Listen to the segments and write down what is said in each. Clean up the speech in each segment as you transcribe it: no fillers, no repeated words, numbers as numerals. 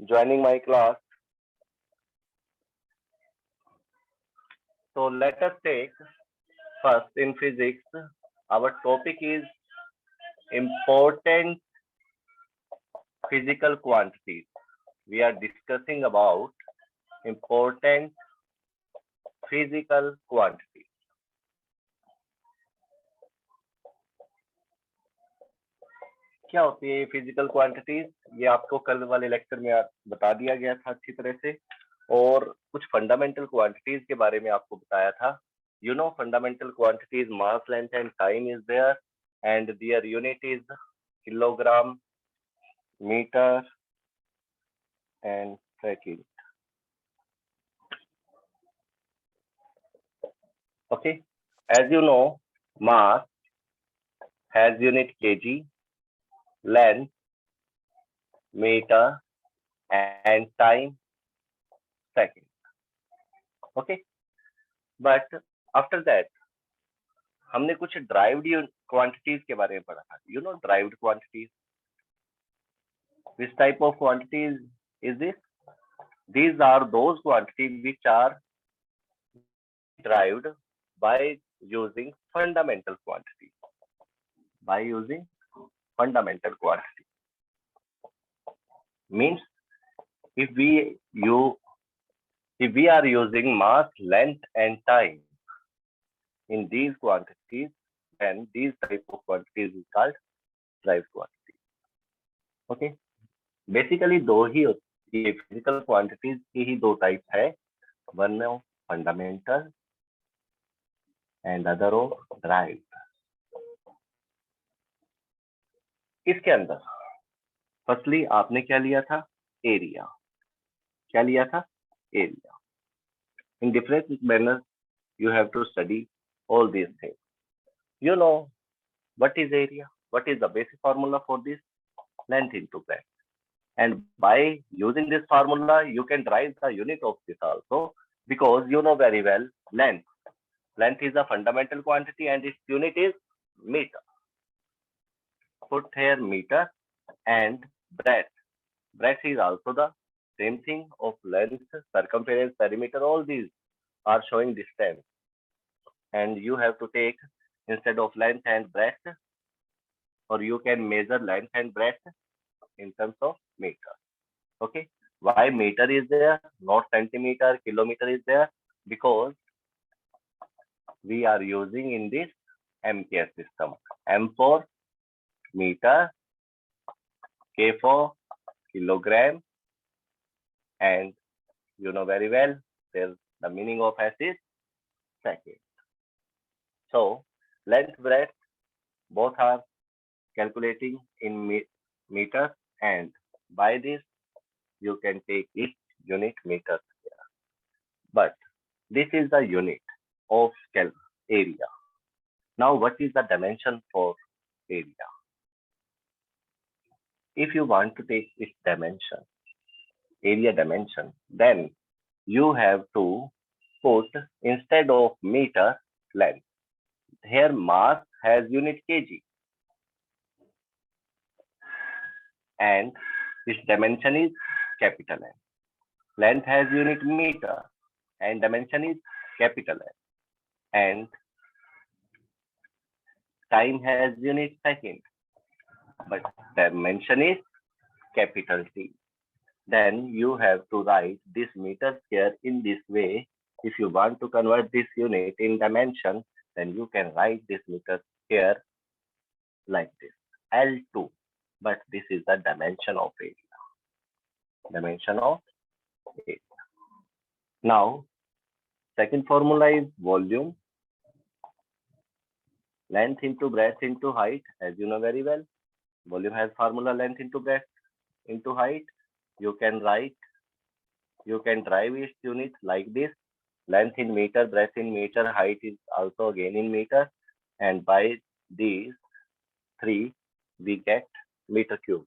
joining my class. So let us take first in physics. Our topic is important physical quantities. We are discussing about important physical quantities. क्या होती है ये physical quantities? ये आपको कल वाले lecture में बता दिया गया था अच्छी तरह से, और कुछ फंडामेंटल क्वांटिटीज के बारे में आपको बताया था. You know, fundamental quantities, mass, length, and time is there, and their unit is kilogram, meter, and second. Okay, as you know, mass has unit kg, length, meter, and time, second. Okay, but after that, हमने कुछ derived quantities के बारे में पढ़ा था. You know, derived quantities. Which type of quantities is this? These are those quantities which are derived by using fundamental quantity. By using fundamental quantity means if we are using mass, length, and time in these quantities, then these type of quantities is called derived quantity. Okay. Basically दो ही ये physical quantities की ही दो type है. One of fundamental and other of derived. इसके अंदर firstly आपने क्या लिया था? एरिया. क्या लिया था? Area. In different manner you have to study all these things. You know what is area? What is the basic formula for this? Length into breadth. And by using this formula, you can derive the unit of this also, because you know very well length. Length is a fundamental quantity and its unit is meter. Put here meter, and breadth. Breadth is also the same thing of length, circumference, perimeter. All these are showing distance. And you have to take, instead of length and breadth, or you can measure length and breadth in terms of meter. Okay, why meter is there, not centimeter? Kilometer is there because we are using in this MKS system. M for meter, K for kilogram, and you know very well there's the meaning of S is second. So length, breadth, both are calculating in meters, and by this you can take each unit meters here. But this is the unit of area. Now what is the dimension for area? If you want to take its dimension, area dimension, then you have to put, instead of meter, length. Here mass has unit kg, and its dimension is capital M. Length has unit meter, and dimension is capital M. And time has unit second, but dimension is capital T. Then you have to write this meter square in this way. If you want to convert this unit in dimension, then you can write this meter square like this, L2. But this is the dimension of area. Dimension of area. Now, second formula is volume. Length into breadth into height, as you know very well. Volume has formula length into breadth into height. You can write, you can drive its unit like this. Length in meter, breadth in meter, height is also again in meter. And by these three, we get meter cube.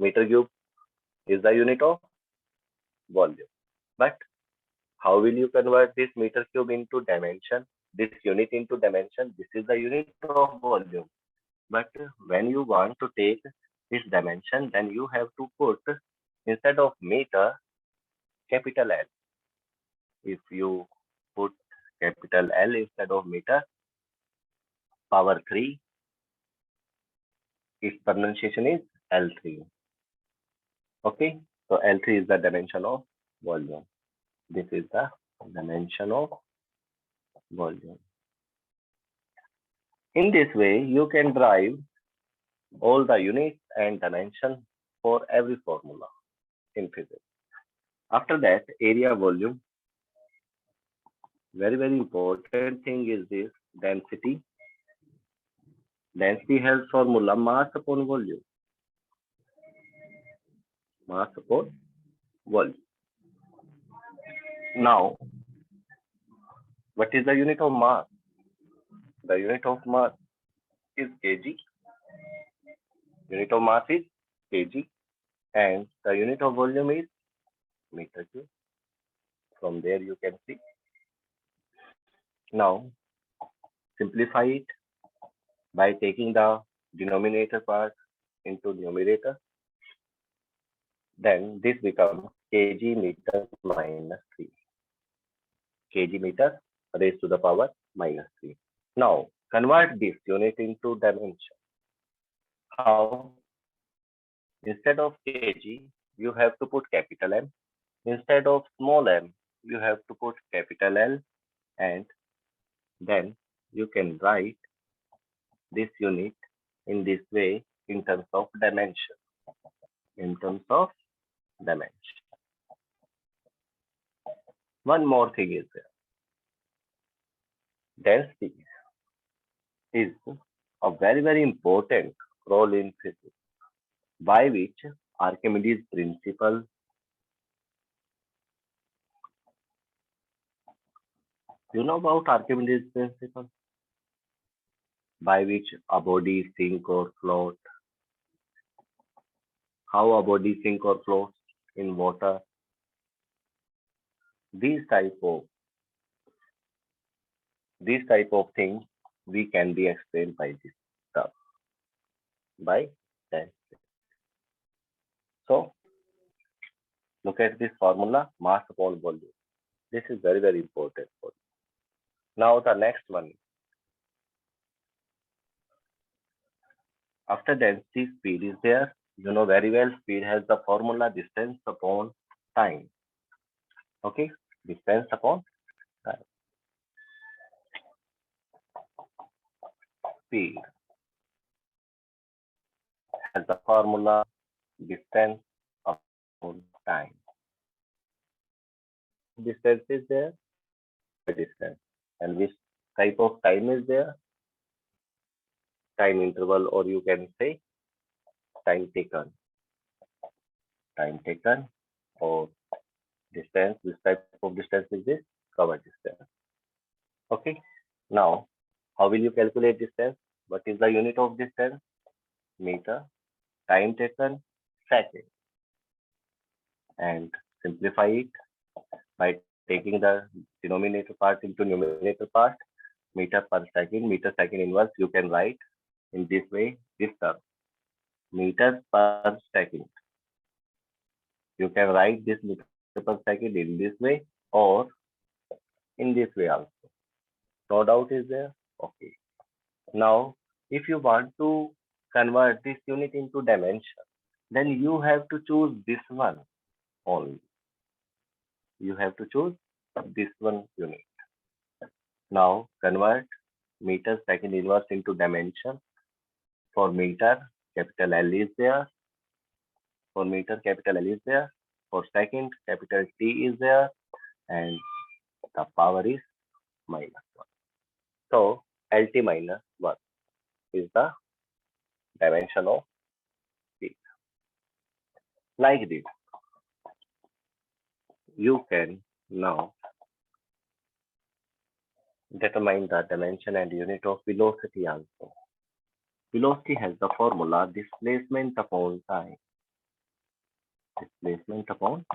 Meter cube is the unit of volume. But how will you convert this meter cube into dimension? This unit into dimension, this is the unit of volume. But when you want to take this dimension, then you have to put instead of meter, capital L. If you put capital L instead of meter, power 3, its pronunciation is L3. Okay, so L3 is the dimension of volume. This is the dimension of volume. In this way, you can derive all the units and dimensions for every formula in physics. After that, area volume. Very, very important thing is this density. Density has formula mass upon volume. Mass upon volume. Now, what is the unit of mass? The unit of mass is kg. Unit of mass is kg. And the unit of volume is meter cube. From there you can see. Now, simplify it by taking the denominator part into numerator. Then this becomes kg meter minus 3. Kg meter raised to the power minus 3. Now, convert this unit into dimension. How? Instead of kg, you have to put capital M. Instead of small m, you have to put capital L, and then you can write this unit in this way in terms of dimension. In terms of dimension. One more thing is there. Density is a very, very important role in physics, by which Archimedes' principle, you know about Archimedes' principle, by which a body sink or float, how a body sink or floats in water. These type of things we can be explained by this stuff, by density. So look at this formula, mass upon volume. This is very, very important for you. Now the next one. After density, speed is there. You know very well, speed has the formula distance upon time. Okay, distance upon time. Speed has the formula distance upon time. Distance is there, the distance. And which type of time is there? Time interval, or you can say time taken. Time taken or distance. Which type of distance is this? Covered distance. Okay. Now, how will you calculate distance? What is the unit of distance? Meter. Time taken, second. And simplify it by taking the denominator part into numerator part. Meter per second, meter second inverse, you can write in this way, this term. Meter per second. You can write this meter per second in this way or in this way also. No doubt is there? Okay. Now, if you want to convert this unit into dimension, then you have to choose this one only. You have to choose this one unit. Now, convert meter second inverse into dimension. For meter, capital L is there. For meter, capital L is there. For second, capital T is there. And the power is minus 1. So, LT minus 1 is the dimension of speed. Like this, you can now determine the dimension and unit of velocity also. Velocity has the formula displacement upon time. Displacement upon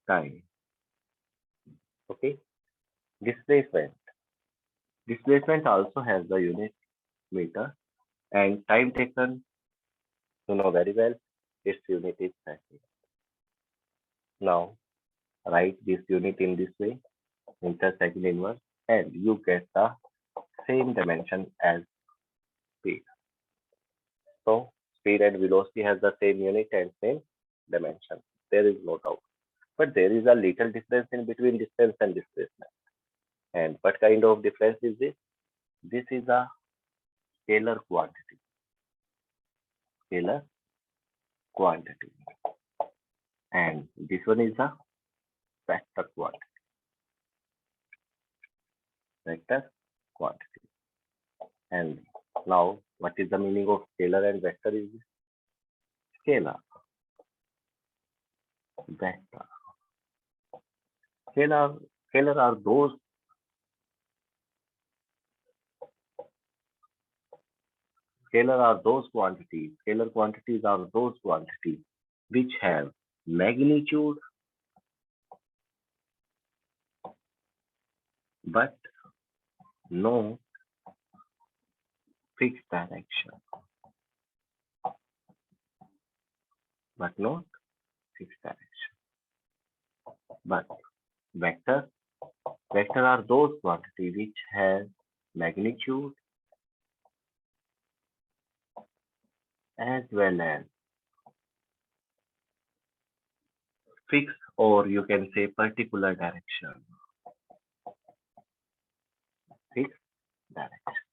time. Okay. Displacement. Displacement also has the unit meter, and time taken, you know very well, its unit is second. Now write this unit in this way, intersecting inverse, and you get the same dimension as speed. So speed and velocity has the same unit and same dimension. There is no doubt. But there is a little difference in between distance and displacement. And what kind of difference is this? This is a scalar quantity. Scalar quantity. And this one is a vector quantity. Vector quantity. And now, what is the meaning of scalar and vector? Is this? Scalar, vector. Scalar are those quantities. Scalar quantities are those quantities which have magnitude but no fixed direction. But not fixed direction. But vector are those quantities which have magnitude as well as fixed, or you can say particular direction. Fixed direction.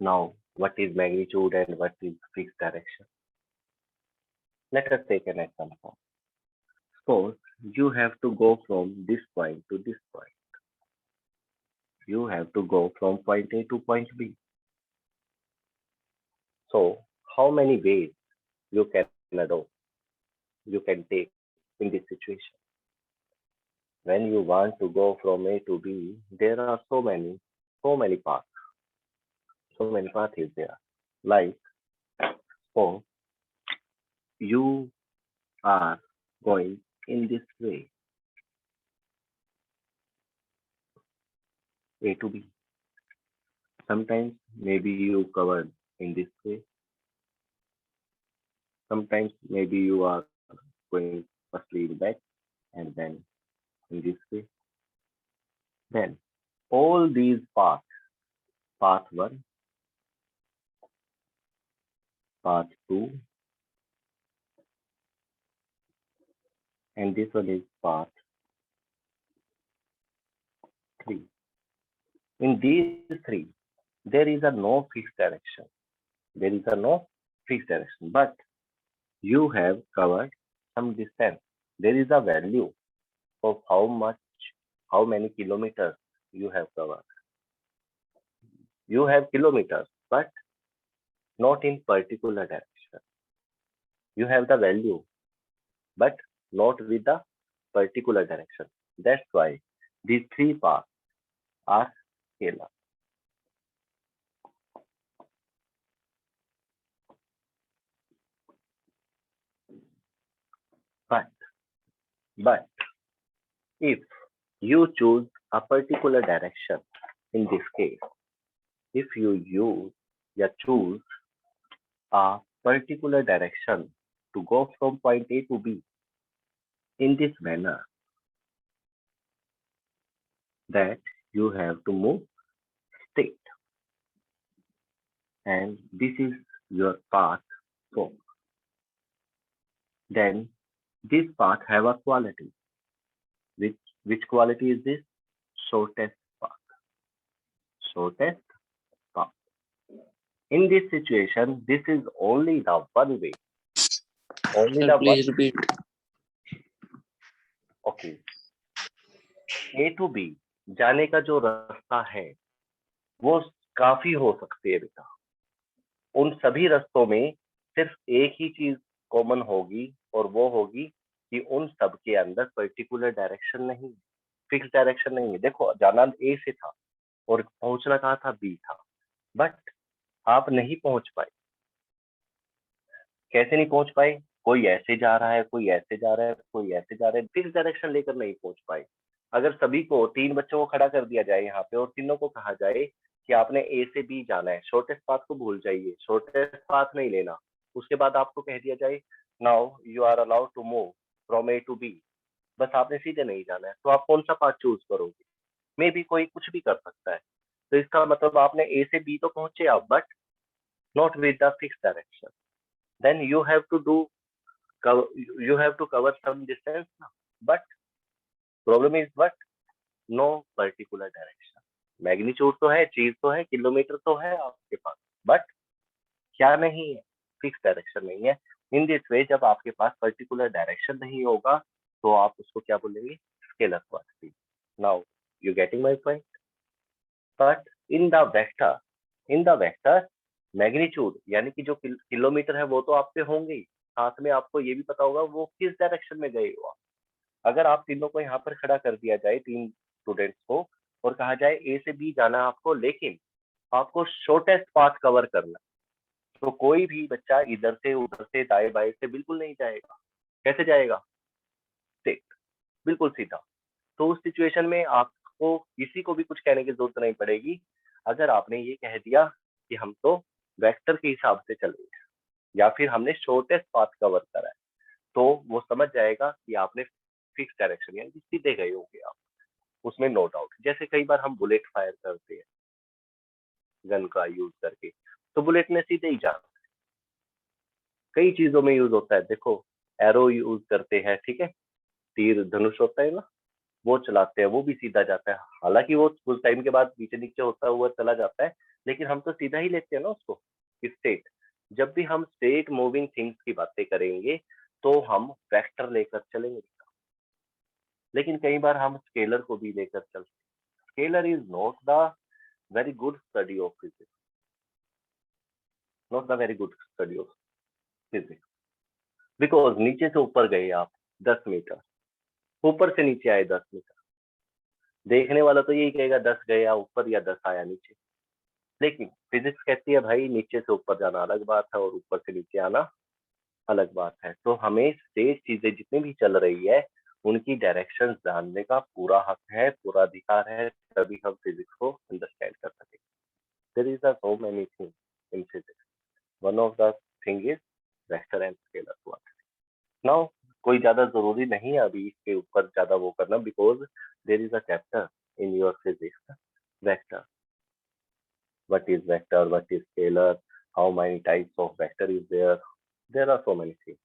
Now, what is magnitude and what is fixed direction? Let us take an example. Suppose you have to go from this point to this point. You have to go from point A to point B. So, how many ways you can adopt, you can take in this situation? When you want to go from A to B, there are so many paths. So many paths is there. Like, suppose you are going in this way, A to B. Sometimes maybe you covered in this way. Sometimes maybe you are going firstly in back and then in this way. Then all these paths, path 1, path 2, and this one is path 3. In these 3, there is a no fixed direction. There is a no fixed direction, but you have covered some distance. There is a value of how many kilometers you have covered. You have kilometers, but not in particular direction. You have the value, but not with the particular direction. That's why these 3 paths are scalar. But if you choose a particular direction, in this case, if you choose a particular direction to go from point A to B in this manner, that you have to move straight, and this is your path. So then this path have a quality. Which quality is this? Shortest path. Shortest path. In this situation, this is only the one way. Only Sir, the please one. repeat. Okay. A to B जाने का जो रास्ता है वो काफी हो सकती है बेटा. उन सभी रास्तों में सिर्फ एक ही चीज कॉमन होगी, और वो होगी कि उन सब के अंदर पर्टिकुलर डायरेक्शन नहीं, फिक्स डायरेक्शन नहीं है. देखो, जाना ए से था और पहुंचना कहा था बी था, बट आप नहीं पहुंच पाए. कैसे नहीं पहुंच पाए? कोई ऐसे जा रहा है, कोई ऐसे जा रहा है, कोई ऐसे जा रहा है, फिक्स डायरेक्शन लेकर नहीं पहुंच पाए. अगर सभी को 3 बच्चों को खड़ा कर दिया जाए यहाँ पे और तीनों को कहा जाए कि आपने ए से बी जाना है, शॉर्टेस्ट पाथ को भूल जाइए, शॉर्टेस्ट पाथ नहीं लेना. उसके बाद आपको कह दिया जाए now you are allowed to move from A to B, बस आपने सीधे नहीं जाना है, तो आप कौन सा पाथ चूज करोगे? मे बी कोई कुछ भी कर सकता है, तो इसका मतलब आपने ए से बी तो पहुंचे आप, but not with the fix direction, then you have to cover some distance, but problem is what? No particular direction. Magnitude तो है, चीज तो है, किलोमीटर तो है आपके पास, बट क्या नहीं है? फिक्स डायरेक्शन नहीं है। इन दिस वे जब आपके पास पर्टिकुलर डायरेक्शन नहीं होगा तो आप उसको क्या बोलेंगे? Scalar quantity. Now you getting my point? But in the vector magnitude यानी कि जो किलोमीटर है वो तो आप पे होंगे ही, साथ में आपको ये भी पता होगा वो किस डायरेक्शन में गए हो। अगर आप तीनों को यहाँ पर खड़ा कर दिया जाए, तीन स्टूडेंट्स को, और कहा जाए ए से बी जाना आपको, लेकिन आपको शॉर्टेस्ट पाथ कवर करना, तो कोई भी बच्चा इधर से उधर से दाएं बाएं से बिल्कुल नहीं जाएगा। कैसे जाएगा? स्ट्रेट, बिल्कुल सीधा। तो उस सिचुएशन में आपको किसी को भी कुछ कहने की जरूरत नहीं पड़ेगी। अगर आपने ये कह दिया कि हम तो वेक्टर के हिसाब से चलेंगे या फिर हमने शॉर्टेस्ट पाथ कवर करा है, तो वो समझ जाएगा कि आपने फिक्स डायरेक्शन यानी कि सीधे गए होंगे आप, उसमें नो डाउट। जैसे कई बार हम बुलेट फायर करते हैं गन का यूज करके, तो बुलेट ने सीधे ही जाना। कई चीजों में यूज होता है, देखो एरो यूज करते हैं, ठीक है, तीर धनुष होता है ना, वो चलाते हैं, वो भी सीधा जाता है, हालांकि वो कुछ टाइम के बाद नीचे नीचे होता हुआ चला जाता है, लेकिन हम तो सीधा ही लेते हैं ना उसको। स्ट्रेट, जब भी हम स्ट्रेट मूविंग थिंग्स की बातें करेंगे तो हम वेक्टर लेकर चलेंगे, लेकिन कई बार हम स्केलर को भी लेकर चलते हैं। Scalar is not the very good study of physics, not the very good study of physics, because नीचे से ऊपर गए आप 10 मीटर, ऊपर से नीचे आए 10 मीटर, देखने वाला तो यही कहेगा 10 गया ऊपर या 10 आया नीचे, लेकिन फिजिक्स कहती है भाई नीचे से ऊपर जाना अलग बात है और ऊपर से नीचे आना अलग बात है। तो हमें तेज चीजें जितनी भी चल रही है उनकी डायरेक्शन जानने का पूरा हक है, पूरा अधिकार है, तभी हम फिजिक्स को अंडरस्टैंड कर सकेंगे। There is so many things in physics, one of the thing is vector and scalar quantity. Now कोई ज्यादा जरूरी नहीं है अभी इसके ऊपर ज्यादा वो करना, because there is a chapter in your physics, vector, what is vector, what is scalar, how many types of vector is there are so many things।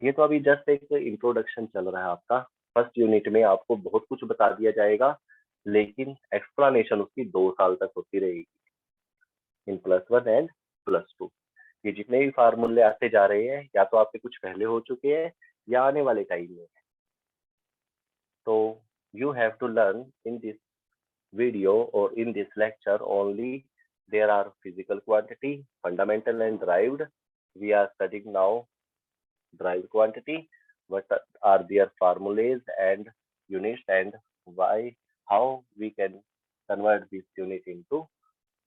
ये तो अभी जस्ट एक इंट्रोडक्शन चल रहा है आपका। फर्स्ट यूनिट में आपको बहुत कुछ बता दिया जाएगा, लेकिन एक्सप्लेनेशन उसकी 2 साल तक होती रहेगी इन +1 एंड +2। ये जितने भी फार्मूले आते जा रहे हैं या तो आपके कुछ पहले हो चुके हैं या आने वाले टाइम में। तो you have to learn in this video or in this lecture only there are physical quantity, fundamental and derived. We are studying now derived quantity, what are their formulas and units, and why, how we can convert this unit into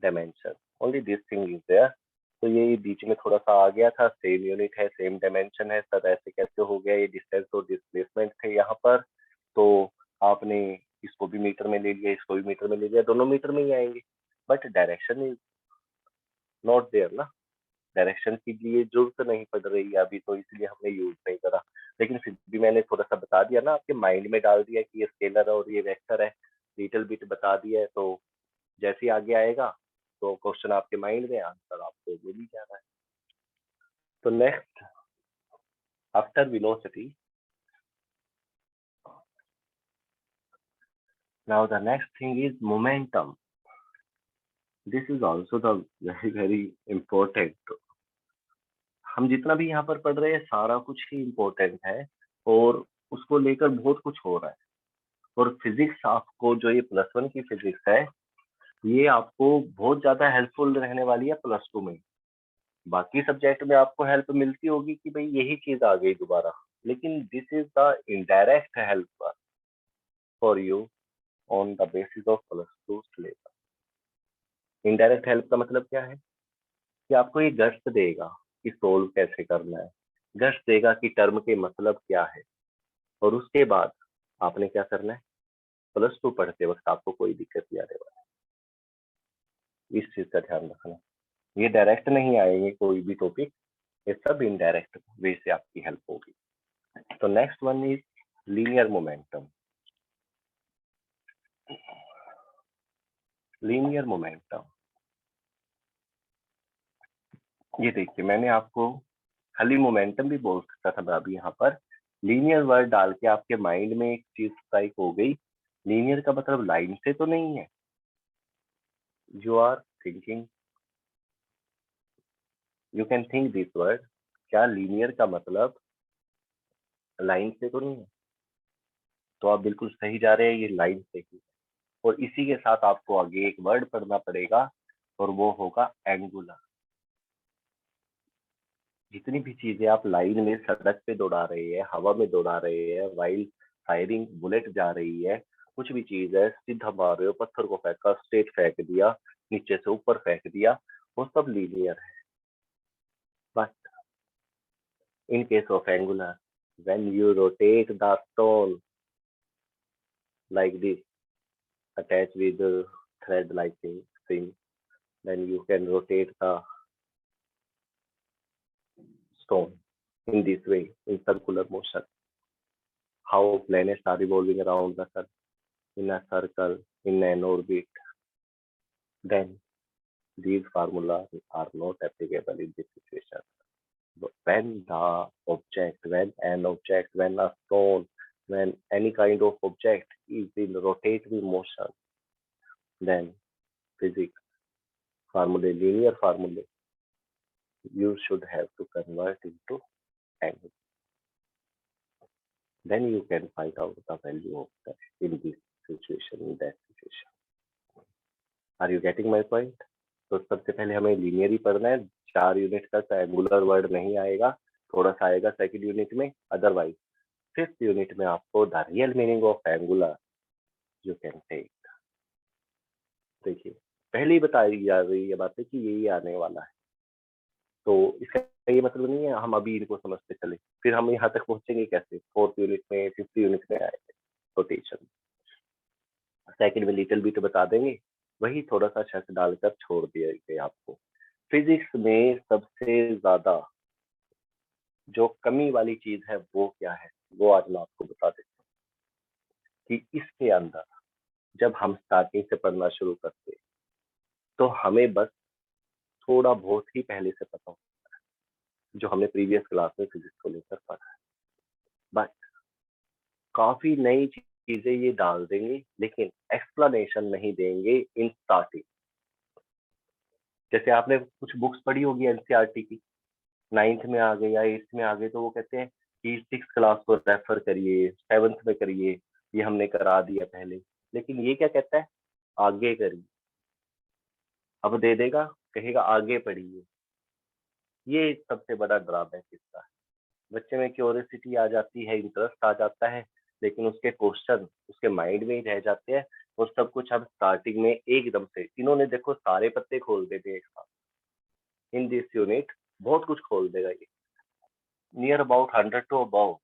dimension, only this thing is there। तो ये बीच में थोड़ा सा आ गया था, same unit है same dimension है sir, ऐसे कैसे हो गया, ये डिस्टेंस और डिस्प्लेसमेंट थे यहाँ पर, तो आपने इसको भी मीटर में ले लिया, इसको भी मीटर में ले लिया, दोनों मीटर में ही आएंगे, but direction is not there ना, डायरेक्शन के लिए जरूरत नहीं पड़ रही है अभी, तो इसलिए हमने यूज नहीं करा। लेकिन फिर भी मैंने थोड़ा सा बता दिया ना, आपके माइंड में डाल दिया कि ये स्केलर और ये वेक्टर है, लिटिल बिट बता दिया है, तो जैसे ही आगे आएगा तो क्वेश्चन आपके माइंड में, आंसर आपको मिल ही जाना है। तो next after velocity, now the next thing is momentum। this is also the very important। हम जितना भी यहाँ पर पढ़ रहे हैं सारा कुछ ही इम्पोर्टेंट है और उसको लेकर बहुत कुछ हो रहा है। और फिजिक्स आपको जो ये +1 की फिजिक्स है ये आपको बहुत ज्यादा हेल्पफुल रहने वाली है +2 में। बाकी सब्जेक्ट में आपको हेल्प मिलती होगी कि भाई यही चीज आ गई दोबारा, लेकिन this is the indirect help for you on the basis of +2 syllabus. Indirect help का मतलब क्या है कि आपको ये गट्स देगा कि सोल्व कैसे करना है, गट्स देगा कि टर्म के मतलब क्या है, और उसके बाद आपने क्या करना है, +2 पढ़ते वक्त आपको कोई दिक्कत नहीं आने वाली, इस चीज का ध्यान रखना। ये डायरेक्ट नहीं आएंगे कोई भी टॉपिक, ये सब इनडायरेक्ट वे से आपकी हेल्प होगी। तो next one is linear momentum. Linear momentum, ये देखिए मैंने आपको खाली मोमेंटम भी बोल सकता था मैं अभी यहाँ पर। लीनियर वर्ड डाल के आपके माइंड में एक चीज स्ट्राइक हो गई, लीनियर का मतलब लाइन से तो नहीं है। You are thinking, you can think this word, क्या लीनियर का मतलब लाइन से तो नहीं है? तो आप बिल्कुल सही जा रहे हैं, ये लाइन से ही है। और इसी के साथ आपको आगे एक वर्ड पढ़ना पड़ेगा और वो होगा एंगुलर। जितनी भी चीजें आप लाइन में सड़क पे दौड़ा रहे हैं, हवा में दौड़ा रहे हैं, वाइल फायरिंग बुलेट जा रही है, कुछ भी चीज है, सीधा मार रहे हो, पत्थर को फेंका, स्ट्रेट फेंक दिया, नीचे से ऊपर फेंक दिया, वो सब लीनियर है। But in case of angular, when you rotate the stone like this, attached with the thread like thing, then you can rotate the stone in this way, in circular motion. How planets are revolving around the sun in a circle, in an orbit, then these formulas are not applicable in this situation. When the object, when a stone, when any kind of object is in rotating motion, then physics formulae, linear formulae, you should have to convert into angle. Then you can find out the value of that in this situation, in that situation. Are you getting my point? तो सबसे पहले हमें linear ही पढ़ना है, 4 unit तक angular word नहीं आएगा, थोड़ा सा आएगा सेकंड यूनिट में, अदरवाइज फिफ्थ यूनिट में आपको the real meaning of angular you can take. देखिए पहले ही बताई जा रही है बातें कि यही आने वाला है, तो इसका ये मतलब नहीं है हम अभी इनको समझते चले, फिर हम यहाँ तक पहुंचेंगे कैसे, फोर्थ यूनिट में, फिफ्थ यूनिट में आएंगे रोटेशन, सेकंड में लिटिल बिट बता देंगे, वही थोड़ा सा शक डालकर छोड़ दिया आपको। फिजिक्स में सबसे ज्यादा जो कमी वाली चीज है वो क्या है, वो आज मैं आपको बता देता हूँ कि इसके अंदर जब हम स्टार्टिंग से पढ़ना शुरू करते हैं तो हमें बस थोड़ा बहुत ही पहले से पता हो जो हमने प्रीवियस क्लास में फिजिक्स को लेकर पढ़ा है, बट काफी नई चीजें ये डाल देंगे लेकिन एक्सप्लेनेशन नहीं देंगे इन स्टार्टिंग। जैसे आपने कुछ बुक्स पढ़ी होगी एनसीईआरटी की, 9th में आ गए या 8th में आ गए, तो वो कहते हैं कि 6th क्लास को रेफर करिए, 7th में करिए, ये हमने करा दिया पहले, लेकिन ये क्या कहता है, आगे करिए। अब दे देगा, कहेगा आगे पढ़िए। ये सबसे बड़ा ड्रॉबैक इसका है, बच्चे में क्यूरियोसिटी आ जाती है, इंटरेस्ट आ जाता है, लेकिन उसके क्वेश्चन उसके माइंड में ही रह जाते हैं, और सब कुछ अब स्टार्टिंग में एकदम से इन्होंने देखो सारे पत्ते खोल देते हैं एक साथ। इन दिस यूनिट बहुत कुछ खोल देगा ये, नियर अबाउट 100 टू अबाउ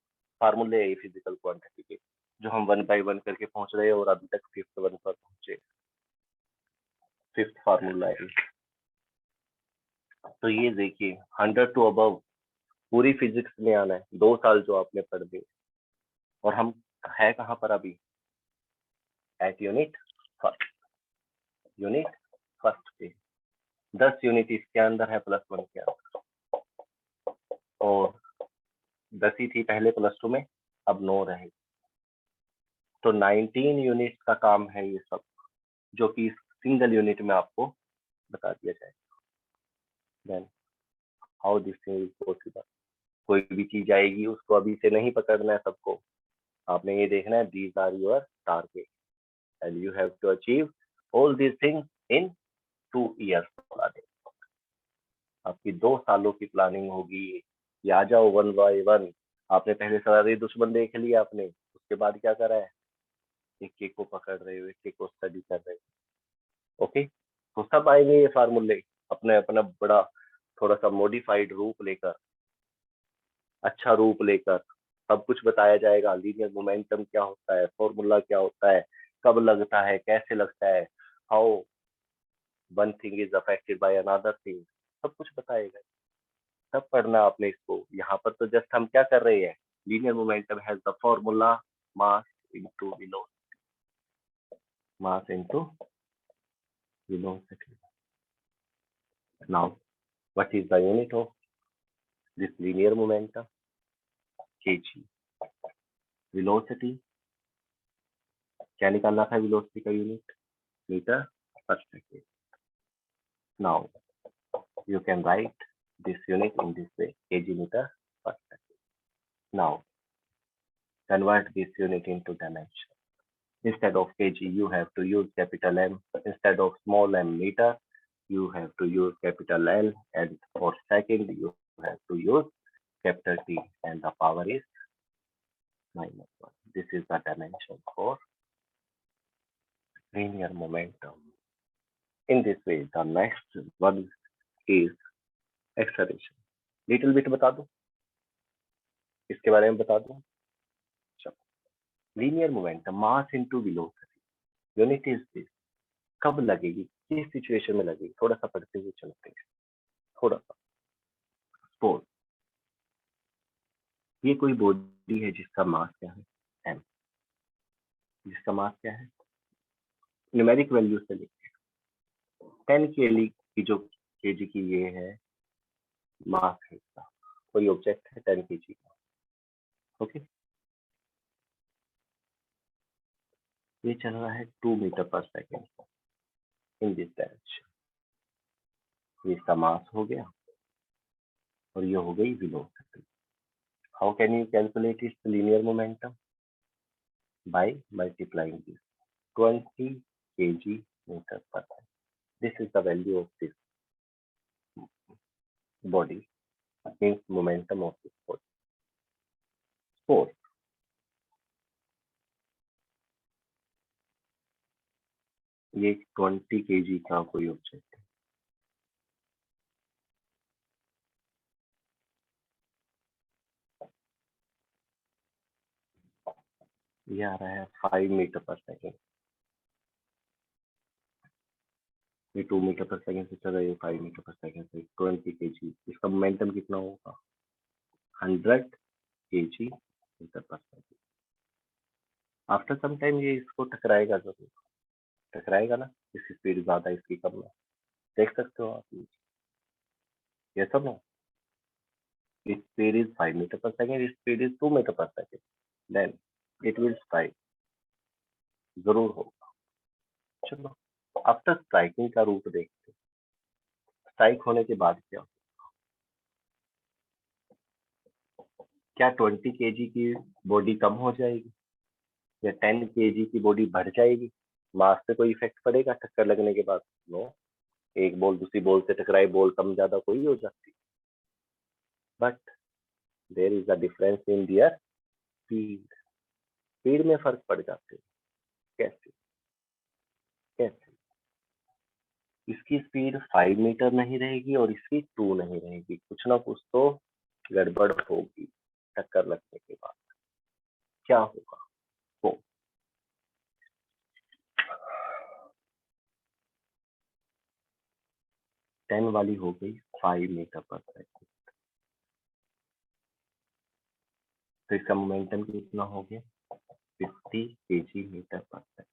फार्मूले है फिजिकल क्वांटिटी के, जो हम 1 बाय 1 करके पहुंच रहे हैं और अभी तक 5th वन पर पहुंचे, 5th फार्मूला है। तो ये देखिए 100 टू अबाउ पूरी फिजिक्स में आना है, 2 साल जो आपने पढ़ दी, और हम है कहाँ पर अभी, at unit first, unit first पे 10 यूनिट इसके अंदर है +1 के अंदर, और 10 ही थी पहले +2 में, अब 9 रहेगी, तो 19 यूनिट का काम है ये सब, जो कि सिंगल यूनिट में आपको बता दिया जाएगा। Then how this thing is possible, कोई भी चीज आएगी उसको अभी से नहीं पकड़ना है सबको, आपने ये देखना है these are your target and you have to achieve all these things in 2 years। आपकी 2 सालों की प्लानिंग होगी, ये आ जाओ 1 बाय 1। आपने पहले सारे दुश्मन देख लिया आपने, उसके बाद क्या करा है, एक एक को पकड़ रहे हो, एक एक को स्टडी कर रहे हो। ओके, तो सब आएंगे ये फार्मूले अपने अपना बड़ा थोड़ा सा मॉडिफाइड रूप लेकर, अच्छा रूप लेकर, सब कुछ बताया जाएगा, लीनियर मोमेंटम क्या होता है, फॉर्मूला क्या होता है, कब लगता है, कैसे लगता है, how one thing is affected by another thing, सब कुछ बताएगा। सब पढ़ना आपने इसको, यहाँ पर तो जस्ट हम क्या कर रहे हैं, linear momentum has the formula mass into velocity. Mass into velocity. Now, what is the unit of this linear momentum? kg. Velocity, क्या निकालना था velocity का unit? Meter per second. Now, you can write this unit in this way, kg meter per second. Now, convert this unit into dimension. Instead of kg, you have to use capital M. Instead of small m meter, you have to use capital L. And for second, you have to use capital T. And the power is -1. This is the dimension for linear momentum. In this way, the next one is acceleration. Little bit बता दूं, इसके बारे में बता दूं. Linear momentum, mass into velocity. Unit is this. कब लगेगी, किस सिचुएशन में लगेगी, थोड़ा सा पढ़ते हुए चलते हैं. थोड़ा सा. Suppose ये कोई बॉडी है जिसका मास क्या है, m. जिसका मास क्या है, न्यूमेरिक वैल्यू से लेके 10 kg की जो kg की ये है मास है इसका. कोई ऑब्जेक्ट है 10 kg का. ओके, ये चल रहा है 2 मीटर पर सेकेंड इन दिस डायरेक्शन. ये इसका मास हो गया और ये हो गई velocity. How can you calculate its linear momentum? By multiplying this 20 kg meter per second. This is the value of this body, means momentum of this body. Suppose ये 20 kg का कोई ऑब्जेक्ट है. ये आ रहा है 5 मीटर पर second. ये 2 metre पर सेकेंड से चल रहा है, ये 5 मीटर पर सेकेंड से. 20 kg, इसका मोमेंटम कितना होगा? 100 kg मीटर पर सेकेंड. आफ्टर सम टाइम ये इसको टकराएगा जरूर. टकराएगा ना, इसकी स्पीड ज्यादा इसकी कम है. देख सकते हो आप. ये सब ना, its speed is 5 meter per second, its speed is 2 meter per second. Then it will strike. जरूर होगा. चलो, आफ्टर स्ट्राइकिंग का रूट देखते हैं. स्ट्राइक होने के बाद क्या, क्या 20 kg की बॉडी कम हो जाएगी या 10 kg की बॉडी बढ़ जाएगी? मास पे कोई इफेक्ट पड़ेगा टक्कर लगने के बाद? नो. एक बॉल दूसरी बॉल से टकराए, बॉल कम ज्यादा कोई हो जाती. But there is a difference in their speed. Speed में फर्क पड़ जाते हैं. कैसे? कैसे? इसकी स्पीड 5 मीटर नहीं रहेगी और इसकी 2 नहीं रहेगी. कुछ ना कुछ तो गड़बड़ होगी टक्कर लगने के बाद. क्या होगा? वो 10 वाली हो गई 5 मीटर पर सेकेंड. तो इसका मोमेंटम कितना हो गया? 50 kg मीटर पर सेकेंड.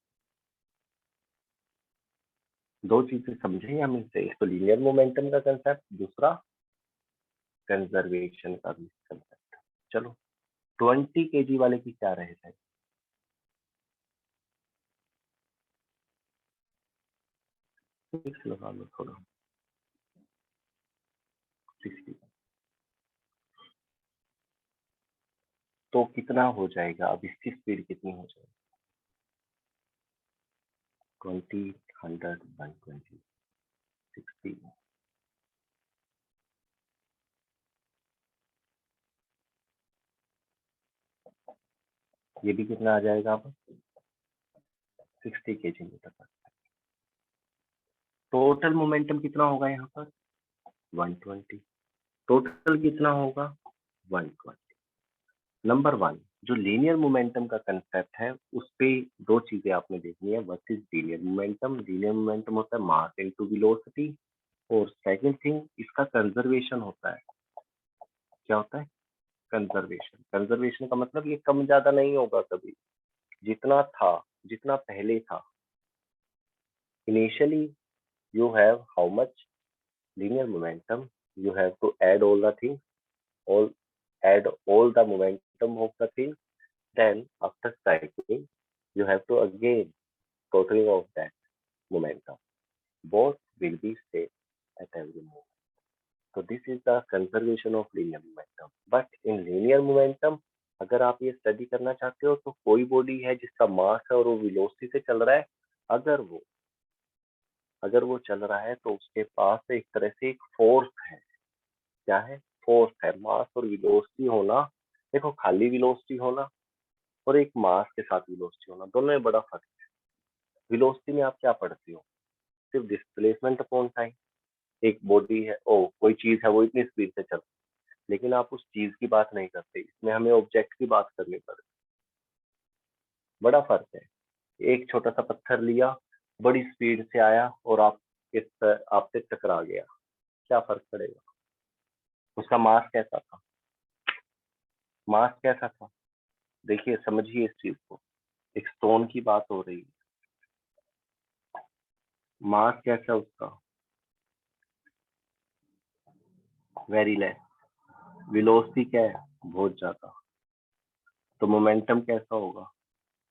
दो चीजें समझे हम इससे. एक तो लीनियर मोमेंटम का कंसेप्ट, दूसरा कंजर्वेशन का भी कंसेप्ट. चलो, 20 kg वाले की क्या रहेगा? फिक्स लगा लो थोड़ा. 60. तो कितना हो जाएगा? अब इसकी स्पीड कितनी हो जाएगी? 20, 100, 120, 60. ये भी कितना आ जाएगा? अब 60 kg मीटर पर. टोटल मोमेंटम कितना होगा यहाँ पर? 120. टोटल कितना होगा? 120. नंबर 1, जो लीनियर मोमेंटम का कंसेप्ट है उस पे दो चीजें आपने देखनी है. What is linear momentum? Linear momentum होता है मास इनटू वेलोसिटी. और सेकंड थिंग, इसका कंजर्वेशन होता है. क्या होता है? कंजर्वेशन। कंजर्वेशन का मतलब ये कम ज्यादा नहीं होगा कभी, जितना था, जितना पहले था। Initially you have how much linear momentum, you have to add all the things, all add all the momentum of the thing, then after cycling you have to again totaling of that momentum, both will be same at every moment. So this is the conservation of linear momentum. But in linear momentum अगर आप ये study करना चाहते हो तो कोई body है जिसका मास है और वो वेलोसिटी से चल रहा है, अगर वो चल रहा है तो उसके पास एक तरह से एक फोर्स है। क्या है? फोर्स है। मास और वेलोसिटी होना, देखो खाली वेलोसिटी होना और एक मास के साथ वेलोसिटी होना, दोनों में बड़ा फर्क है। वेलोसिटी में आप क्या पढ़ते हो? सिर्फ डिस्प्लेसमेंट अपॉन टाइम। एक बॉडी है, ओ कोई चीज है, वो इतनी स्पीड से चल रही है, लेकिन आप उस चीज की बात नहीं करते, इसमें हमें ऑब्जेक्ट की बात करनी पड़ती। बड़ा फर्क है। एक छोटा सा पत्थर लिया, बड़ी स्पीड से आया और आपसे टकरा गया, क्या फर्क पड़ेगा? उसका मास कैसा था? मास कैसा था? देखिए समझिए इस चीज को, एक स्टोन की बात हो रही है, मास कैसा उसका? Very less. वेलोसिटी क्या है? बहुत ज्यादा। तो मोमेंटम कैसा होगा?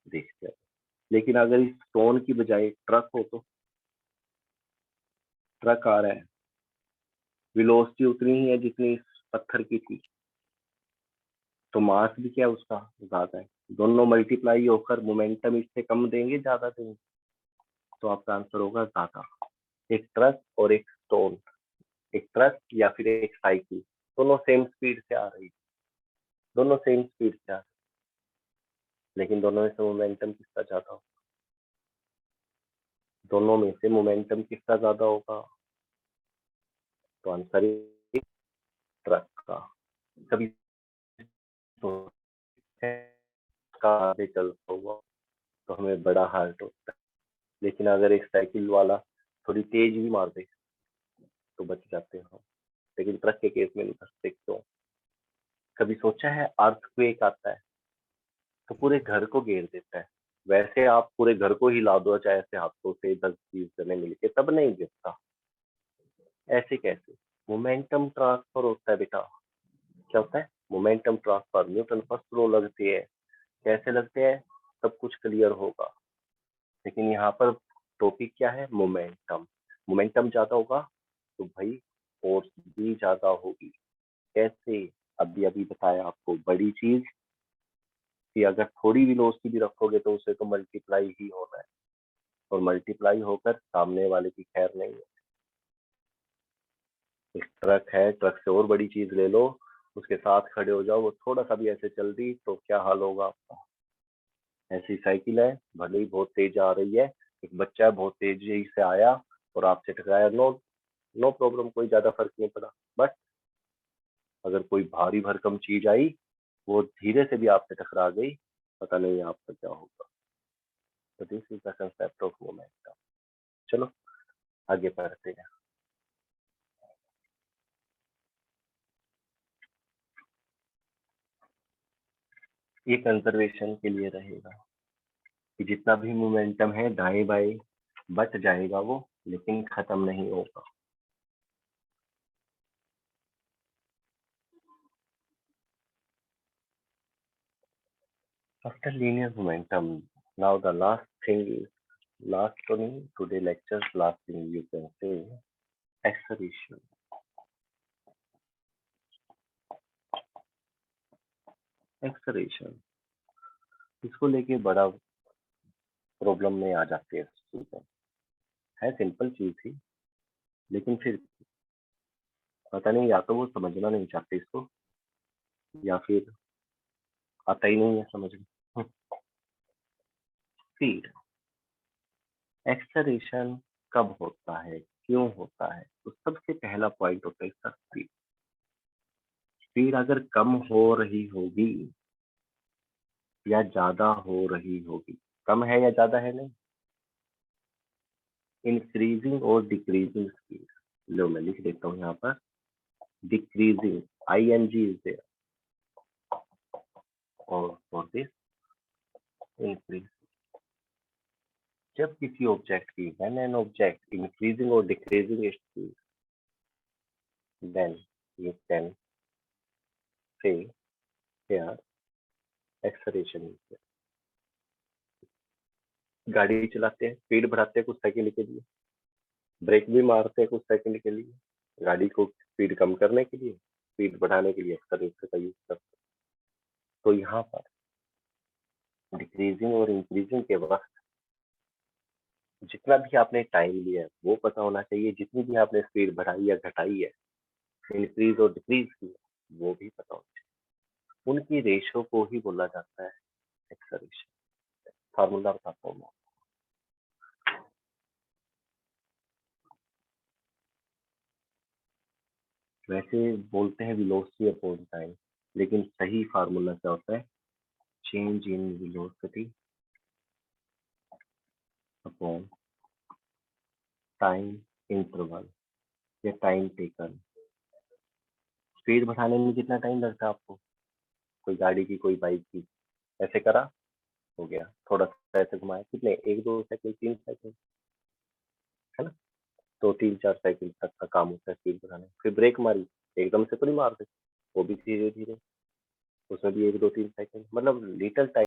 देखते हैं। लेकिन अगर इस स्टोन की बजाय ट्रक हो तो, ट्रक आ रहा है, वेलोसिटी उतनी ही है जितनी इस पत्थर की थी, तो मास भी क्या उसका ज्यादा है। दोनों मल्टीप्लाई होकर मोमेंटम इससे कम देंगे, ज्यादा देंगे? तो आपका आंसर होगा ज्यादा। एक ट्रक और एक स्टोन, एक ट्रक या फिर एक साइकिल, दोनों सेम स्पीड से आ रही, दोनों सेम स्पीड से आ रही, लेकिन दोनों में से मोमेंटम किसका ज्यादा होगा? दोनों में से मोमेंटम किसका ज्यादा होगा? तो आंसर ट्रक का। कभी आगे चलता हुआ तो हमें बड़ा हार्ट होता है, लेकिन अगर एक साइकिल वाला थोड़ी तेज भी मार दे तो बच जाते हो, लेकिन ट्रक के केस में नहीं बचते। क्यों? कभी सोचा है अर्थक्वेक आता है तो पूरे घर को घेर देता है, वैसे आप पूरे घर को हिला दो चाहे ऐसे हाथों से 10-20 जने मिलके, तब नहीं गिरता। ऐसे कैसे? मोमेंटम ट्रांसफर होता है बेटा। क्या होता है? Momentum transfer. Newton first law लगती है। कैसे लगते हैं? सब कुछ क्लियर होगा, लेकिन यहाँ पर टॉपिक क्या है? मोमेंटम। मोमेंटम ज्यादा होगा तो भाई फोर्स भी ज्यादा होगी। कैसे? अभी अभी बताया आपको। बड़ी चीज कि अगर थोड़ी वेलोसिटी भी रखोगे तो उसे तो मल्टीप्लाई ही होना है, और मल्टीप्लाई होकर सामने वाले की खैर नहीं है। एक ट्रक है, ट्रक से और बड़ी चीज ले लो, उसके साथ खड़े हो जाओ, वो थोड़ा सा भी ऐसे चल दी तो क्या हाल होगा आपका? ऐसी साइकिल है, भले ही बहुत तेज आ रही है, एक बच्चा है बहुत तेजी से आया और आपसे टकराया, नो नो प्रॉब्लम, कोई ज्यादा फर्क नहीं पड़ा। बट अगर कोई भारी भरकम चीज आई, वो धीरे से भी आपसे टकरा गई, पता नहीं आपका क्या होगा। तो this is the concept of momentum. चलो आगे बढ़ते हैं। ये कंजर्वेशन के लिए रहेगा कि जितना भी मोमेंटम है दाएं बाएं बच जाएगा वो, लेकिन खत्म नहीं होगा। After linear momentum, now the last thing is, last one today lecture's last thing you can say, acceleration. Acceleration, इसको लेके बड़ा प्रॉब्लम में आ जाते हैं स्टूडेंट। है सिंपल चीज ही, लेकिन फिर पता नहीं, या तो वो समझना नहीं चाहते इसको या फिर आता ही नहीं है समझ में। स्पीड। एक्सेलरेशन कब होता है, क्यों होता है? तो सबसे पहला पॉइंट होता है इसका स्पीड। स्पीड अगर कम हो रही होगी या ज्यादा हो रही होगी, कम है या ज्यादा है? नहीं, इंक्रीजिंग और डिक्रीजिंग स्पीड। लो मैं लिख देता हूँ यहाँ पर, decreasing, I N G is there, और फॉर दिस इंक्रीज। जब किसी ऑब्जेक्ट की व्हेन एन ऑब्जेक्ट इंक्रीजिंग और decreasing its speed, then you can say here acceleration is. गाड़ी चलाते हैं, स्पीड बढ़ाते हैं कुछ सेकंड के लिए, ब्रेक भी मारते हैं कुछ सेकंड के लिए, गाड़ी को स्पीड कम करने के लिए, स्पीड बढ़ाने के लिए एक्सेलरेटर का यूज करते हैं। तो यहाँ पर डिक्रीजिंग और इंक्रीजिंग के वक्त जितना भी आपने टाइम लिया है वो पता होना चाहिए, जितनी भी आपने स्पीड बढ़ाई या घटाई है, इंक्रीज और डिक्रीज की, वो भी पता होना चाहिए। उनकी रेशो को ही बोला जाता है एक्सेलरेशन। फार्मूला बताता हूँ मैं। वैसे बोलते हैं वेलोसिटी अपॉन टाइम, लेकिन सही फार्मूला क्या होता है? Change in velocity upon time interval या टाइम टेकन। स्पीड बढ़ाने में कितना टाइम लगता है आपको? कोई गाड़ी की, कोई बाइक की, ऐसे करा, हो गया, थोड़ा सा ऐसे घुमाया, कितने, 1-2 सेकंड, 3 सेकंड, है ना? तो 3-4 सेकंड तक का काम होता है स्पीड बढ़ाने। फिर ब्रेक मारी, एकदम से तो नहीं मार दे, वो भी धीरे धीरे, उसमें भी 1-2-3 सेकंड, मतलब लिटिल टाइम